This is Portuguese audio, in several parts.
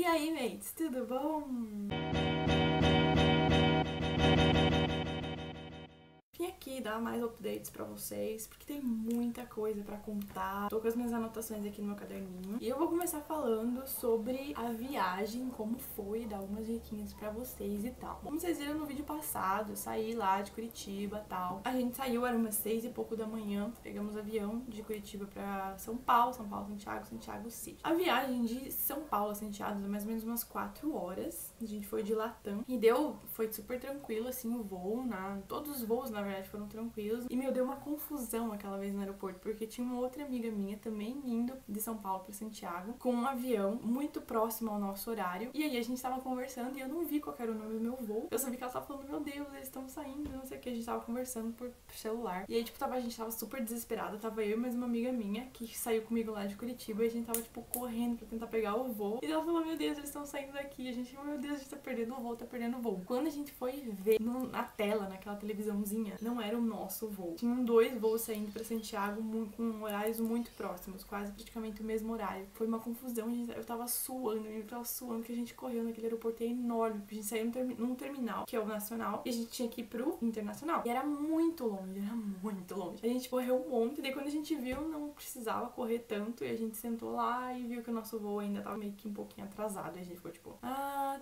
aí, mates, tudo bom? Vim aqui dar mais updates pra vocês, porque tem muita coisa pra contar. Tô com as minhas anotações aqui no meu caderninho. E eu vou começar falando sobre a viagem, como foi, dar algumas diquinhas pra vocês e tal. Como vocês viram no vídeo passado, eu saí lá de Curitiba e tal. A gente saiu, era umas 6 e pouco da manhã. Pegamos avião de Curitiba pra São Paulo, Santiago, Santiago City. A viagem de São Paulo a Santiago é mais ou menos umas 4 horas. A gente foi de Latam. E foi super tranquilo, assim, o voo, todos os voos, na verdade, foram tranquilos. E, deu uma confusão aquela vez no aeroporto, porque tinha uma outra amiga minha também indo de São Paulo pra Santiago, com um avião muito próximo ao nosso horário. E aí a gente tava conversando e eu não vi qual era o nome do meu voo. Eu sabia que ela tava falando, meu Deus, eles estão saindo, não sei o que. A gente tava conversando por celular. E aí, tipo, a gente tava super desesperada. Tava eu e mais uma amiga minha, que saiu comigo lá de Curitiba. E a gente tava, tipo, correndo pra tentar pegar o voo. E ela falou, meu Deus, eles estão saindo daqui. A gente, meu Deus, a gente tá perdendo o voo, tá perdendo o voo. Quando a gente foi ver na tela, naquela televisãozinha, não era o nosso voo. Tinham 2 voos saindo pra Santiago com horários muito próximos, quase praticamente o mesmo horário. Foi uma confusão, eu tava suando, que a gente correu naquele aeroporto enorme. A gente saiu num terminal, que é o nacional, e a gente tinha que ir pro internacional. E era muito longe, A gente correu um monte, e daí quando a gente viu, não precisava correr tanto, e a gente sentou lá e viu que o nosso voo ainda tava meio que um pouquinho atrasado. E a gente ficou tipo,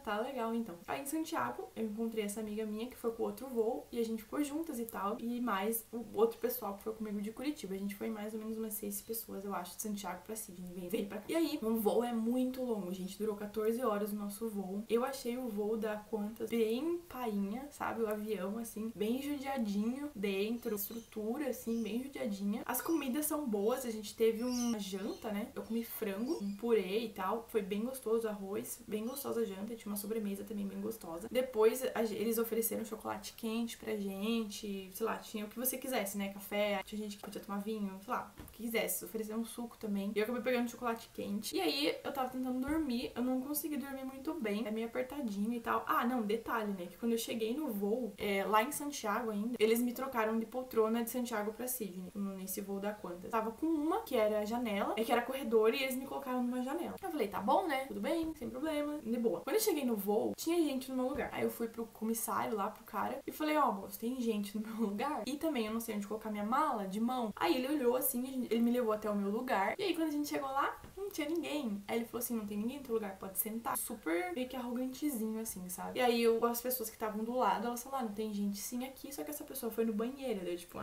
tá legal então. Aí em Santiago, eu encontrei essa amiga minha que foi com outro voo, e a gente ficou juntas e tal, e mais o outro pessoal que foi comigo de Curitiba. A gente foi mais ou menos umas 6 pessoas, eu acho, de Santiago pra Sydney, veio pra cá. E aí, o voo é muito longo, gente, durou 14 horas o nosso voo. Eu achei o voo da Qantas bem painha, sabe, o avião, assim, bem judiadinho dentro, estrutura, assim, bem judiadinha. As comidas são boas, a gente teve uma janta, né, eu comi frango, um purê e tal, foi bem gostoso, arroz, bem gostosa a janta, tinha uma sobremesa também bem gostosa. Depois, eles ofereceram chocolate quente pra gente, sei lá, tinha o que você quisesse, né, café, tinha gente que podia tomar vinho, sei lá, o que quisesse, ofereceram um suco também. E eu acabei pegando chocolate quente. E aí, eu tava tentando dormir, eu não consegui dormir muito bem, é meio apertadinho e tal. Não, detalhe, né, que quando eu cheguei no voo, lá em Santiago ainda, eles me trocaram de poltrona de Santiago pra Sydney, nesse voo da Qantas. Tava com uma, que era janela, que era corredor, e eles me colocaram numa janela. Eu falei, tá bom, né, tudo bem, sem problema, de boa. Quando eu cheguei no voo, tinha gente no meu lugar. Aí eu fui pro comissário lá, pro cara, e falei, moço, tem gente no meu lugar? E também eu não sei onde colocar minha mala de mão. Aí ele olhou assim, ele me levou até o meu lugar. E aí quando a gente chegou lá, não tinha ninguém. Aí ele falou assim, não tem ninguém no teu lugar, pode sentar. Super meio que arrogantezinho assim, sabe? E aí as pessoas que estavam do lado, elas falaram, não tem gente sim aqui, só que essa pessoa foi no banheiro. Daí eu tipo,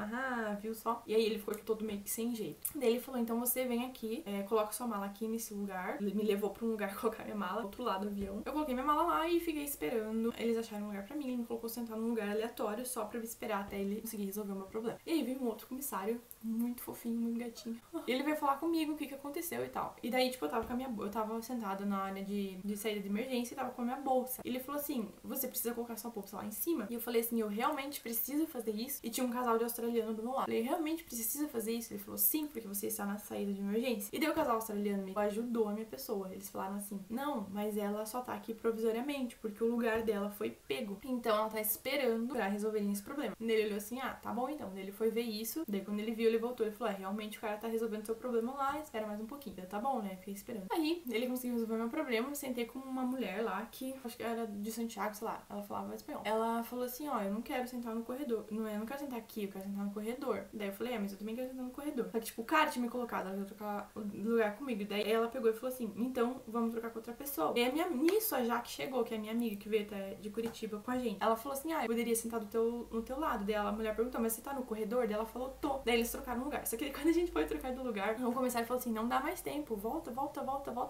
viu só? E aí ele ficou todo meio que sem jeito. Daí ele falou, então você vem aqui, coloca sua mala aqui nesse lugar. Ele me levou pra um lugar colocar minha mala, do outro lado do avião. Eu coloquei minha mala lá e fiquei esperando. Eles acharam um lugar pra mim, ele me colocou sentado num lugar aleatório só pra eu esperar até ele conseguir resolver o meu problema. E aí veio um outro comissário, muito fofinho, muito gatinho. E ele veio falar comigo o que aconteceu e tal. E daí, tipo, eu tava sentada na área de saída de emergência e tava com a minha bolsa. E ele falou assim, você precisa colocar sua bolsa lá em cima? E eu falei assim, eu realmente preciso fazer isso? E tinha um casal de australiano do meu lado. Eu falei, realmente precisa fazer isso? Ele falou, sim, porque você está na saída de emergência. E daí o casal australiano me ajudou a minha pessoa. Eles falaram assim, não, mas ela só tá aqui provisoriamente, porque o lugar dela foi pego. Então ela tá esperando pra resolverem esse problema. E ele olhou assim, tá bom então. Daí ele foi ver isso. Daí quando ele viu, ele voltou e falou, realmente o cara tá resolvendo seu problema lá, espera mais um pouquinho. Tá bom, né? Fiquei esperando. Aí ele conseguiu resolver meu problema. Eu sentei com uma mulher lá que acho que era de Santiago, sei lá. Ela falava espanhol. Ela falou assim, eu não quero sentar no corredor. Eu não quero sentar aqui, eu quero sentar no corredor. Daí eu falei, mas eu também quero sentar no corredor. Só que tipo, o cara tinha me colocado, ela ia trocar o lugar comigo. Daí ela pegou e falou assim, então vamos trocar com outra pessoa. E nisso a Jaque chegou, que é a minha amiga que veio até de Curitiba com a gente. Ela falou assim, eu poderia sentar no teu lado. Daí a mulher perguntou, mas você tá no corredor? Daí ela falou, tô. Daí eles trocaram o lugar. Só que quando a gente foi trocar do lugar, o comissário falou assim, não dá mais tempo, volta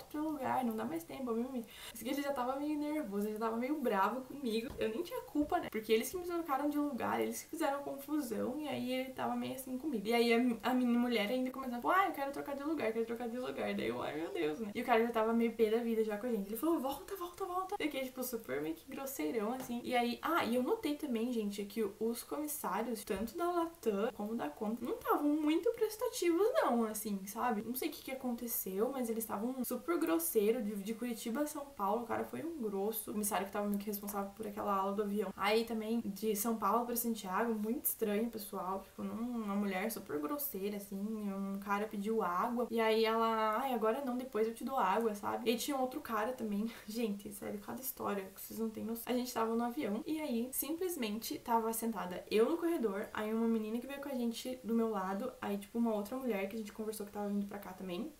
pro lugar, não dá mais tempo, meu amigo. Isso que ele já tava meio nervoso, ele já tava meio bravo comigo. Eu nem tinha culpa, né? Porque eles que me trocaram de lugar, eles que fizeram a confusão, e aí ele tava meio assim comigo. E aí a minha mulher ainda começou a falar, eu quero trocar de lugar, Daí eu, meu Deus, né? E o cara já tava meio pé da vida já com a gente. Ele falou, volta. Eu fiquei, tipo, super meio que grosseirão, assim. E aí, e eu notei também, gente, que os comissários, tanto da Latam como da Qantas, não estavam estavam muito prestativos não, assim, sabe? Não sei o que aconteceu, mas eles estavam super grosseiros, de Curitiba a São Paulo, o cara foi um grosso, o comissário que tava meio que responsável por aquela ala do avião. Aí também, de São Paulo pra Santiago, muito estranho, pessoal, tipo, uma mulher super grosseira, assim, um cara pediu água, e aí ela, ai, agora não, depois eu te dou água, sabe? E aí tinha outro cara também, gente, sério, cada história que vocês não têm noção. A gente tava no avião, e aí, simplesmente, tava sentada eu no corredor, aí uma menina que veio com a gente do meu lado, aí, tipo, uma outra mulher que a gente conversou que tava vindo pra cá também,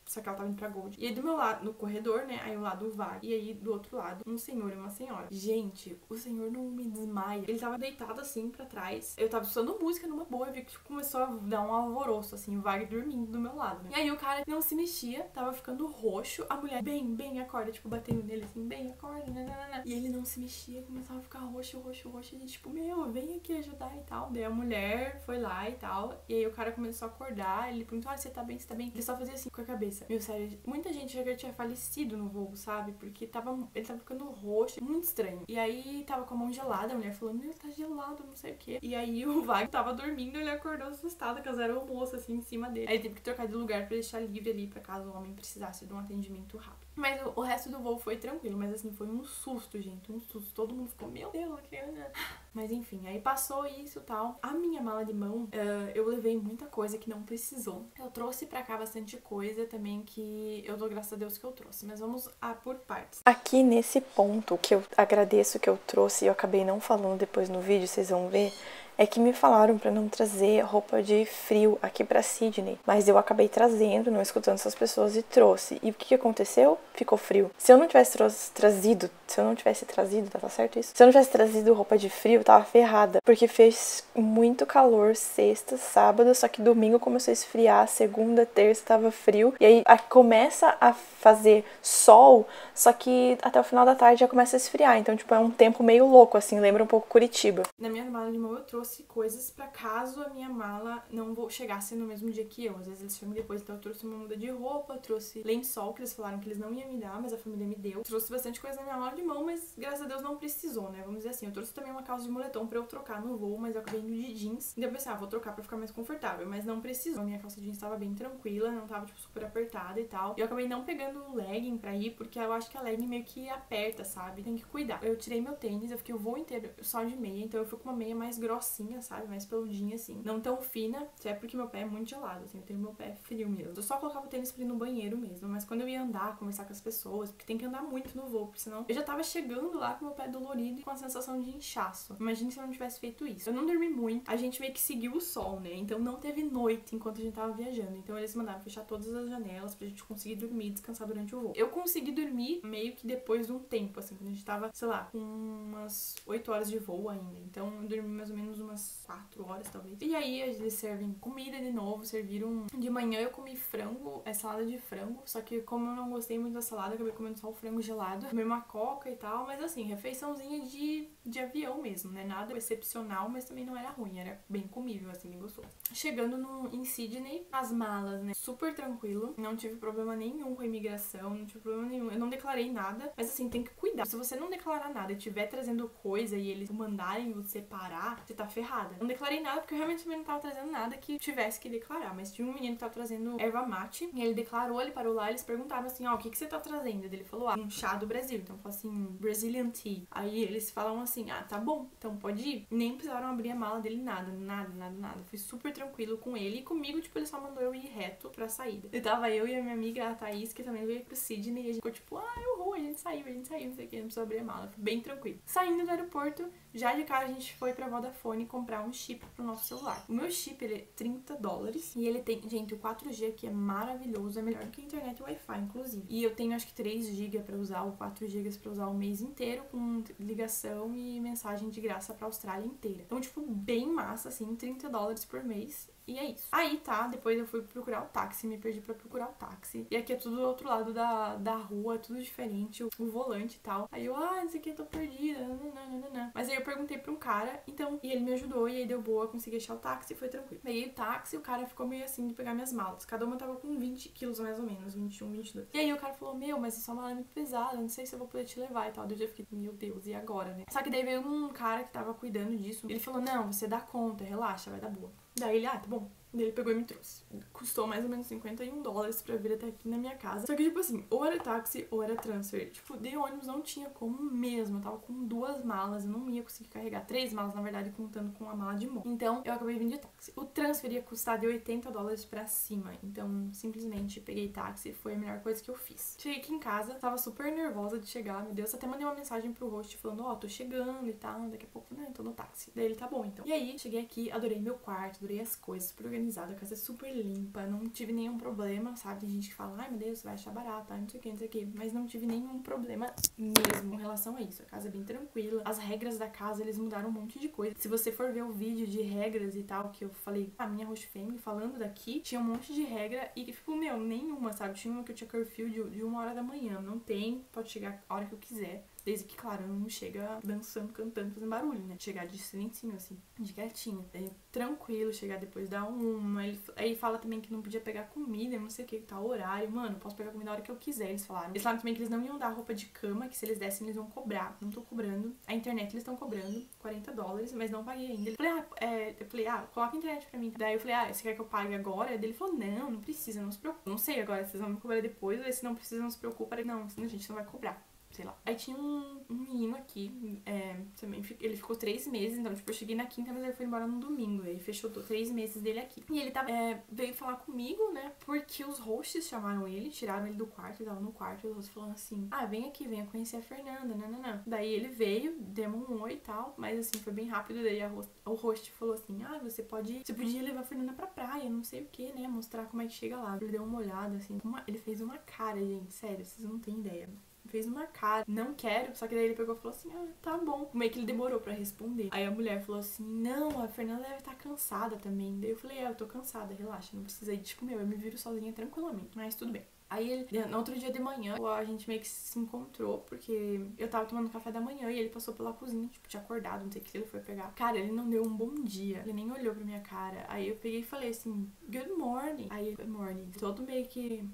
só que ela tava indo pra Gold. E aí do meu lado, no corredor, né, aí o lado vago, e aí do outro lado, um senhor e uma senhora. Gente, o senhor não me desmaia. Ele tava deitado assim pra trás. Eu tava escutando música numa boa, eu vi que tipo, começou a dar um alvoroço, assim, o Wagner dormindo do meu lado, né. E aí o cara não se mexia, tava ficando roxo, a mulher, bem, acorda, tipo, batendo nele assim, bem, acorda, nananana. E ele não se mexia, começava a ficar roxo, e a gente, tipo, meu, vem aqui ajudar e tal. Daí a mulher foi lá e tal, e aí o cara começou a acordar, ele perguntou, ah, você tá bem, você tá bem? Ele só fazia assim com a cabeça. Meu, sério, muita gente já tinha falecido no voo, sabe? Porque ele tava ficando roxo, muito estranho. E aí tava com a mão gelada, a mulher falou, meu, tá gelado, não sei o quê. E aí o Wagner tava dormindo, ele acordou assustado, que era o moço assim em cima dele. Aí ele teve que trocar de lugar pra deixar livre ali, pra caso o homem precisasse de um atendimento rápido. Mas o resto do voo foi tranquilo, mas assim, foi um susto, gente, um susto. Todo mundo ficou, meu Deus, a criança... Mas enfim, aí passou isso e tal. A minha mala de mão, eu levei muita coisa que não precisou. Eu trouxe pra cá bastante coisa também que eu dou graças a Deus que eu trouxe. Mas vamos por partes. Aqui nesse ponto que eu agradeço que eu trouxe e eu acabei não falando depois no vídeo, vocês vão ver, é que me falaram pra não trazer roupa de frio aqui pra Sydney. Mas eu acabei trazendo, não escutando essas pessoas, e trouxe. E o que aconteceu? Ficou frio. Se eu não tivesse trazido, tá certo isso? Se eu não tivesse trazido roupa de frio, eu tava ferrada. Porque fez muito calor sexta, sábado, só que domingo começou a esfriar, segunda, terça tava frio. E aí começa a fazer sol, só que até o final da tarde já começa a esfriar. Então, tipo, é um tempo meio louco, assim, lembra um pouco Curitiba. Na minha mala de mão eu trouxe coisas pra caso a minha mala não chegasse no mesmo dia que eu. Às vezes eles chegam depois, então eu trouxe uma muda de roupa, trouxe lençol, que eles falaram que eles não iam me dar, mas a família me deu. Trouxe bastante coisa na minha mala de mão, mas graças a Deus não precisou, né? Vamos dizer assim. Eu trouxe também uma calça de moletom pra eu trocar no voo, mas eu acabei indo de jeans. E eu pensei, vou trocar pra ficar mais confortável, mas não precisou. A minha calça de jeans tava bem tranquila, não tava, tipo, super apertada e tal. E eu acabei não pegando legging pra ir, porque eu acho que a legging meio que aperta, sabe? Tem que cuidar. Eu tirei meu tênis, eu fiquei o voo inteiro só de meia, então eu fui com uma meia mais grossinha, sabe? Mais peludinha, assim. Não tão fina, até porque meu pé é muito gelado, assim. Eu tenho meu pé frio mesmo. Eu só colocava o tênis pra ir no banheiro mesmo, mas quando eu ia andar, conversar com as pessoas, porque tem que andar muito no voo, porque senão eu já tava chegando lá com meu pé dolorido e com a sensação de inchaço. Imagine se eu não tivesse feito isso. Eu não dormi muito, a gente meio que seguiu o sol, né? Então não teve noite enquanto a gente tava viajando. Então eles mandaram fechar todas as janelas pra gente conseguir dormir e descansar durante o voo. Eu consegui dormir meio que depois de um tempo, assim, quando a gente tava, sei lá, com umas 8 horas de voo ainda. Então eu dormi mais ou menos umas 4 horas, talvez. E aí eles servem comida de novo, serviram... De manhã eu comi frango, salada de frango, só que como eu não gostei muito da salada, eu acabei comendo só o frango gelado. Comi uma coca e tal, mas assim, refeiçãozinha de avião mesmo, né? Nada excepcional, mas também não era ruim, era bem comível, assim, bem gostoso. Chegando em Sydney, as malas, né? Super tranquilo, não tive problema nenhum com a imigração, não tive problema nenhum. Eu não declarei nada, mas assim, tem que cuidar. Se você não declarar nada e estiver trazendo coisa e eles mandarem você parar, você tá ferrada. Não declarei nada porque eu realmente também não tava trazendo nada que tivesse que declarar, mas tinha um menino que tava trazendo erva mate, e ele declarou, ele parou lá, eles perguntaram assim, o que você tá trazendo? Ele falou, um chá do Brasil, então falou assim, Brazilian tea. Aí eles falam assim, tá bom, então pode ir. Nem precisaram abrir a mala dele, nada. Fui super tranquilo com ele, e comigo, tipo, ele só mandou eu ir reto pra saída. E tava eu e a minha amiga, a Thaís, que também veio pro Sydney, e a gente ficou tipo, a gente saiu, não sei o que, não precisou abrir a mala. Fui bem tranquilo. Saindo do aeroporto, já de cara a gente foi pra Vodafone comprar um chip pro nosso celular. O meu chip, ele é $30, e ele tem, gente, o 4G aqui é maravilhoso, é melhor que a internet e Wi-Fi, inclusive. E eu tenho acho que 3 GB pra usar, ou 4 GB pra usar o mês inteiro, com ligação e mensagem de graça pra Austrália inteira. Então, tipo, bem massa, assim, $30 por mês. E é isso. Aí tá, depois eu fui procurar o táxi, me perdi pra procurar o táxi. E aqui é tudo do outro lado da rua, tudo diferente, o volante e tal. Aí eu, não sei o que, eu tô perdida, nananana. Mas aí eu perguntei pra um cara, então, e ele me ajudou, e aí deu boa, consegui achar o táxi e foi tranquilo. Peguei o táxi, o cara ficou meio assim de pegar minhas malas. Cada uma tava com 20 quilos mais ou menos, 21, 22. E aí o cara falou, mas essa mala é muito pesada, não sei se eu vou poder te levar e tal. Daí eu já fiquei, meu Deus, e agora, né? Só que daí veio um cara que tava cuidando disso, ele falou, não, você dá conta, relaxa, vai dar boa. Daí ele, tá bom. Daí ele pegou e me trouxe. Custou mais ou menos $51 pra vir até aqui na minha casa. Só que, tipo assim, ou era táxi ou era transfer. Tipo, de ônibus não tinha como mesmo. Eu tava com 2 malas, eu não ia conseguir carregar 3 malas, na verdade, contando com a mala de mão. Então, eu acabei vindo de táxi. O transfer ia custar de $80 pra cima. Então, simplesmente peguei táxi e foi a melhor coisa que eu fiz. Cheguei aqui em casa, tava super nervosa de chegar, meu Deus. Até mandei uma mensagem pro host falando, ó, tô chegando e tal, daqui a pouco, né, tô no táxi. Daí ele, tá bom, então. E aí, cheguei aqui, adorei meu quarto, adorei as coisas, super organizada, a casa é super limpa, não tive nenhum problema, sabe? Tem gente que fala, ai meu Deus, você vai achar barato, não sei o que, não sei o que. Mas não tive nenhum problema mesmo com relação a isso. A casa é bem tranquila. As regras da casa, eles mudaram um monte de coisa. Se você for ver o vídeo de regras e tal, que eu falei, a minha host family falando daqui, tinha um monte de regra e, tipo, meu, nenhuma, sabe? Tinha uma que eu tinha curfew de 1 hora da manhã. Não tem, pode chegar a hora que eu quiser. Desde que, claro, não chega dançando, cantando, fazendo barulho, né? Chegar de silencinho, assim, de quietinho. É tranquilo, chegar depois da 1. Aí fala também que não podia pegar comida, não sei o que, tá horário. Mano, posso pegar comida a hora que eu quiser, eles falaram. Eles falaram também que eles não iam dar roupa de cama, que se eles dessem, eles iam cobrar. Não tô cobrando. A internet eles estão cobrando $40, mas não paguei ainda. Eu falei, coloca a internet pra mim. Daí eu falei, você quer que eu pague agora? Daí ele falou, não precisa, não se preocupe. Não sei agora, vocês vão me cobrar depois, ou se não precisa, não se preocupa. Não, a gente não vai cobrar. Sei lá. Aí tinha um menino aqui, também, ele ficou 3 meses, então, tipo, eu cheguei na quinta, mas ele foi embora no domingo, aí fechou 3 meses dele aqui. E ele veio falar comigo, né, porque os hosts chamaram ele, tiraram ele do quarto, ele tava no quarto, e os hosts falaram assim, vem aqui, venha conhecer a Fernanda, nananã. Daí ele veio, demos um oi e tal, mas assim, foi bem rápido, daí o host falou assim, você podia levar a Fernanda pra praia, não sei o que, né, mostrar como é que chega lá. Ele deu uma olhada, assim, ele fez uma cara, gente, sério, vocês não têm ideia. Fez uma cara, não quero, só que daí ele pegou e falou assim, tá bom. Meio que ele demorou pra responder. Aí a mulher falou assim, não, a Fernanda deve estar cansada também. Daí eu falei, eu tô cansada, relaxa, não precisa ir. Tipo, eu me viro sozinha tranquilamente, mas tudo bem. Aí no outro dia de manhã, a gente meio que se encontrou, porque eu tava tomando café da manhã e ele passou pela cozinha, tipo, tinha acordado, não sei o que ele foi pegar. Cara, ele não deu um bom dia, ele nem olhou pra minha cara. Aí eu peguei e falei assim, good morning. Aí, good morning. Todo meio que...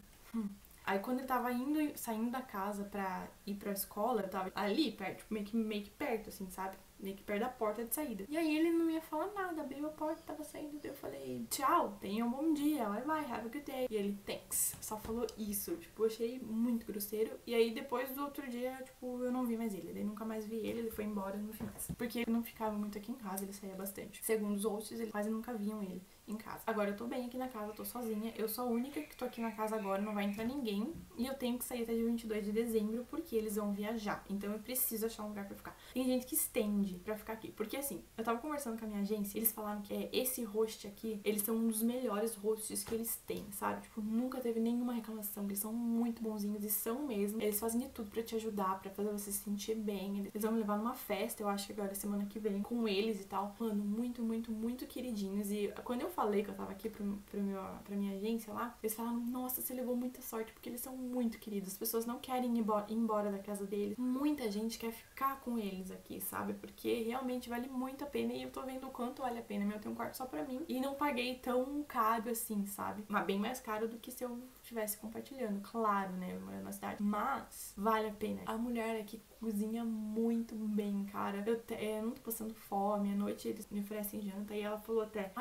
Aí quando ele tava saindo da casa pra ir pra escola, eu tava ali perto, meio que perto, assim, sabe? Meio que perto da porta de saída. E aí ele não ia falar nada, abriu a porta, tava saindo, daí eu falei, tchau, tenha um bom dia, bye, have a good day. E ele, thanks. Só falou isso, tipo, eu achei muito grosseiro. E aí depois do outro dia, tipo, eu não vi mais ele. Daí nunca mais vi ele foi embora no final. Porque ele não ficava muito aqui em casa, ele saía bastante. Segundo os hosts, eles quase nunca viam ele em casa. Agora eu tô bem aqui na casa, eu tô sozinha. Eu sou a única que tô aqui na casa agora, não vai entrar ninguém. E eu tenho que sair até dia 22 de dezembro, porque eles vão viajar. Então eu preciso achar um lugar pra ficar. Tem gente que estende pra ficar aqui. Porque assim, eu tava conversando com a minha agência, eles falaram que esse host aqui, eles são um dos melhores hosts que eles têm, sabe? Tipo, nunca teve nenhuma reclamação. Eles são muito bonzinhos e são mesmo. Eles fazem de tudo pra te ajudar, pra fazer você se sentir bem. Eles vão me levar numa festa, eu acho que agora semana que vem, com eles e tal. Mano, muito, muito, muito queridinhos. E quando eu falei que eu tava aqui pra minha agência lá, eles falaram, nossa, você levou muita sorte, porque eles são muito queridos. As pessoas não querem ir embora da casa deles. Muita gente quer ficar com eles aqui, sabe? Porque realmente vale muito a pena e eu tô vendo o quanto vale a pena. Eu tenho um quarto só pra mim e não paguei tão caro assim, sabe? Mas bem mais caro do que se eu estivesse compartilhando, claro, né? Eu moro na cidade. Mas vale a pena. A mulher aqui cozinha muito bem, cara. Eu não tô passando fome. À noite eles me oferecem janta e ela falou até,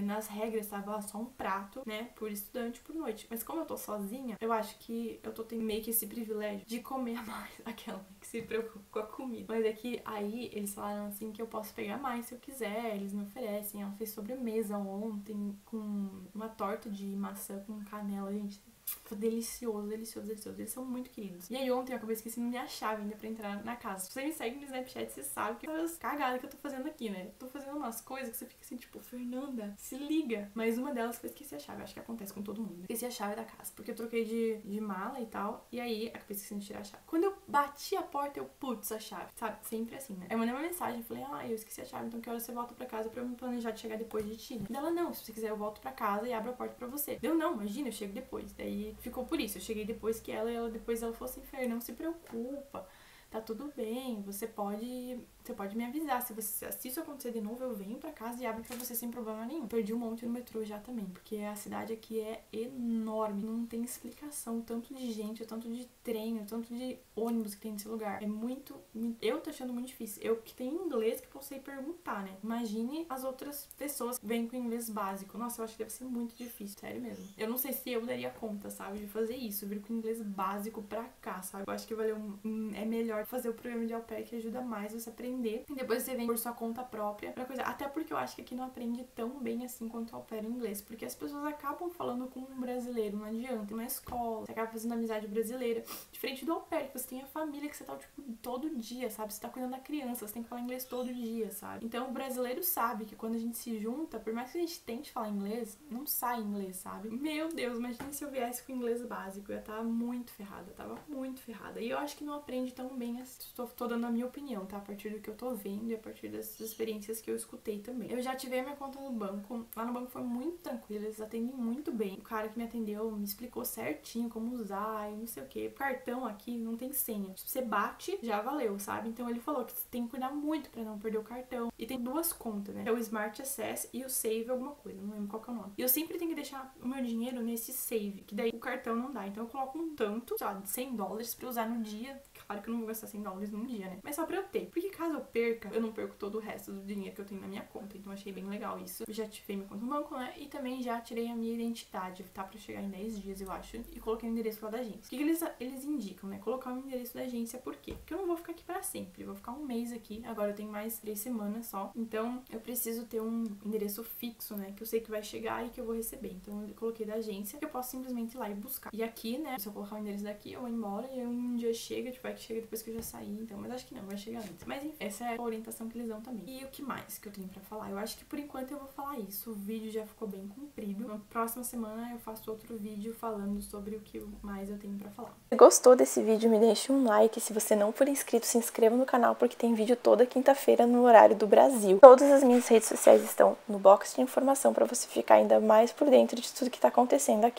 nas regras tava só um prato, né? Por estudante por noite. Mas como eu tô sozinha, eu acho que eu tô tendo meio que esse privilégio de comer mais. Aquela que se preocupa com a comida. Mas é que aí eles falaram assim que eu posso pegar mais se eu quiser. Eles me oferecem. Ela fez sobremesa ontem com uma torta de maçã com canela, gente. Foi delicioso, delicioso, delicioso. Eles são muito queridos. E aí ontem eu acabei esquecendo minha chave ainda pra entrar na casa. Se você me segue no Snapchat, você sabe que as cagadas que eu tô fazendo aqui, né? Tô fazendo umas coisas que você fica assim, tipo, Fernanda, se liga. Mas uma delas foi esquecer a chave. Acho que acontece com todo mundo. Esqueci a chave da casa. Porque eu troquei de mala e tal. E aí acabei esquecendo de tirar a chave. Quando eu bati a porta, eu, putz, a chave. Sabe? Sempre assim, né? Aí eu mandei uma mensagem. Falei, eu esqueci a chave. Então que hora você volta pra casa pra eu me planejar de chegar depois de ti? E ela, não, se você quiser eu volto pra casa e abro a porta pra você. Eu, não, imagina, eu chego depois. Daí ficou por isso. Eu cheguei depois que ela, depois ela falou assim, Fer, não se preocupa, tá tudo bem, você pode me avisar. Se isso acontecer de novo, eu venho pra casa e abro pra você sem problema nenhum. Perdi um monte no metrô já também, porque a cidade aqui é enorme, não tem explicação, tanto de gente, o tanto de trem, o tanto de ônibus que tem nesse lugar. É muito, eu tô achando muito difícil. Eu que tenho inglês que posso perguntar, né? Imagine as outras pessoas que vêm com inglês básico. Nossa, eu acho que deve ser muito difícil, sério mesmo. Eu não sei se eu daria conta, sabe, de fazer isso, vir com inglês básico pra cá, sabe? Eu acho que é melhor fazer o programa de au pair, que ajuda mais você a aprender. E depois você vem por sua conta própria pra coisa. Até porque eu acho que aqui não aprende tão bem assim quanto au pair em inglês. Porque as pessoas acabam falando com um brasileiro, não adianta. Tem uma escola, você acaba fazendo amizade brasileira. Diferente do au pair, que você tem a família que você tá, tipo, todo dia, sabe? Você tá cuidando da criança, você tem que falar inglês todo dia, sabe? Então o brasileiro sabe que quando a gente se junta, por mais que a gente tente falar inglês, não sai inglês, sabe? Meu Deus, imagina se eu viesse com inglês básico. Eu ia estar muito ferrada, tava muito ferrada. E eu acho que não aprende tão bem assim. Tô dando a minha opinião, tá? A partir do que eu tô vendo e a partir das experiências que eu escutei também. Eu já ativei minha conta no banco. Lá no banco foi muito tranquilo, eles atendem muito bem. O cara que me atendeu me explicou certinho como usar e não sei o que. O cartão aqui não tem senha. Se você bate, já valeu, sabe? Então ele falou que você tem que cuidar muito pra não perder o cartão. E tem duas contas, né? É o Smart Access e o Save alguma coisa, não lembro qual que é o nome. E eu sempre tenho que deixar o meu dinheiro nesse Save, que daí o cartão não dá. Então eu coloco um tanto, sei lá, de $100 pra usar no dia. Claro que eu não vou gastar $100 num dia, né? Mas só pra eu ter. Porque caso eu perca, eu não perco todo o resto do dinheiro que eu tenho na minha conta. Então eu achei bem legal isso. Eu já ativei minha conta no banco, né? E também já tirei a minha identidade. Tá pra chegar em 10 dias, eu acho. E coloquei o endereço lá da agência. O que eles indicam, né? Colocar o endereço da agência, por quê? Porque eu não vou ficar aqui pra sempre. Eu vou ficar um mês aqui. Agora eu tenho mais 3 semanas só. Então eu preciso ter um endereço fixo, né? Que eu sei que vai chegar e que eu vou receber. Então eu coloquei da agência, que eu posso simplesmente ir lá e buscar. E aqui, né? Se eu colocar o endereço daqui, eu vou embora e um dia chega, tipo, vai que chega depois que eu já saí. Então, mas acho que não, vai chegar antes. Mas enfim, essa é a orientação que eles dão também. E o que mais que eu tenho pra falar? Eu acho que por enquanto eu vou falar isso. O vídeo já ficou bem comprido. Na próxima semana eu faço outro vídeo falando sobre o que mais eu tenho pra falar. Se gostou desse vídeo, me deixe um like. Se você não for inscrito, se inscreva no canal, porque tem vídeo toda quinta-feira no horário do Brasil. Todas as minhas redes sociais estão no box de informação para você ficar ainda mais por dentro de tudo que tá acontecendo aqui.